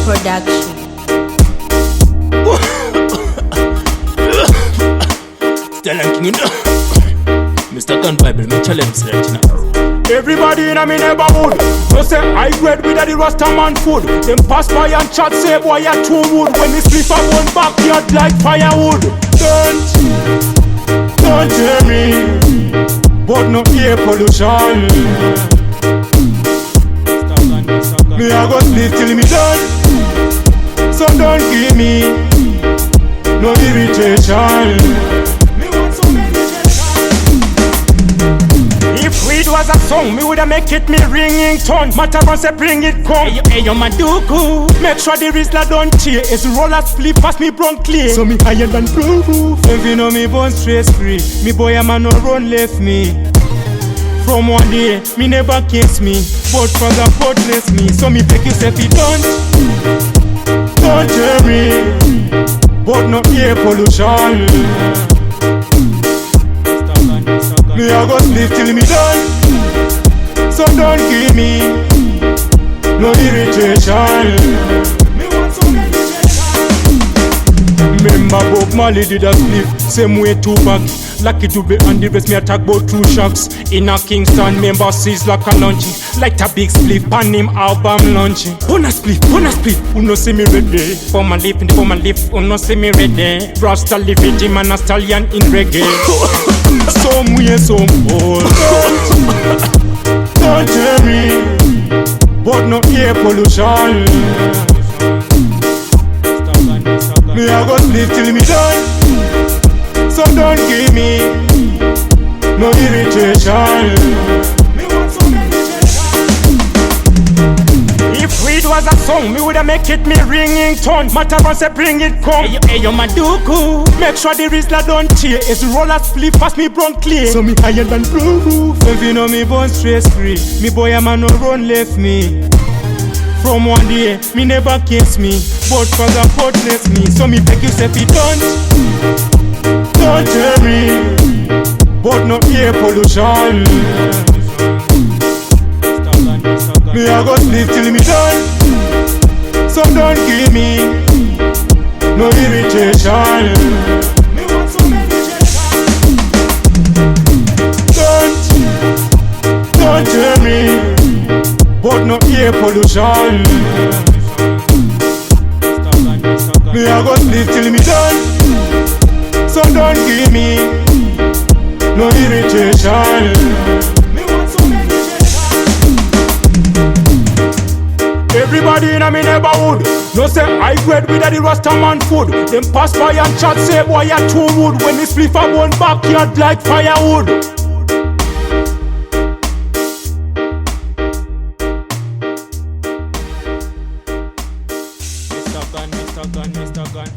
Production. Tell them king Mr. Gun Bible, me challenge right now. Everybody in a me neighborhood no say I grade with the Rasta man food. Them pass by and chat say boy you too wood. When me sleep I one backyard like firewood. Don't hear me, but no air pollution. Me I go sleep till me done, so don't give me no irritation. If weed was a song, me woulda make it me ringing tone. Matter on say bring it come. Hey yo Maduku, make sure the Rizla don't tear. It's roller split pass me brown clear. So me higher than proof. If you know me born stress free, me boy a man no run left me. From one day, me never kiss me, but father God bless me. So me take yourself it don't tell me, but no air pollution. Me I go sleep till me done, so don't give me no irritation. Me want some meditation. Remember Bob Marley did a sleep, same way Tupac. Lucky to be on the rest, me attack both two shocks. In a Kingston, member sees like a lunching. Like a big split, pan him album launching. Wanna split, uno see me ready. For my lip, uno see me ready. Rasta living, him and a stallion in reggae. Some way, some old. Don't tell me, but no air pollution. Me I go sleep till me done, so don't give me no irritation. Me want some meditation. If weed was a song, me woulda make it me ringing tone. Matter on say bring it come. Hey yo Maduku, make sure the Rizla don't tear. It's roller split pass me brown clear. So me higher than proof. If you know me born stress free, me boy a man no run left me. From one day, me never kiss me, but father God bless me. So me take yourself it don't tell me, but no air pollution. Me I go sleep till me done, so don't give me no irritation. Me want some meditation. Don't tell me, but no air pollution. Me I go sleep till me done, so don't give me no irritation. Me want some meditation. Everybody in a me neighborhood no say I grade with the Rasta man food. Them pass by and chat say boy you too wood. When me split a one backyard like firewood. Mr. Gun.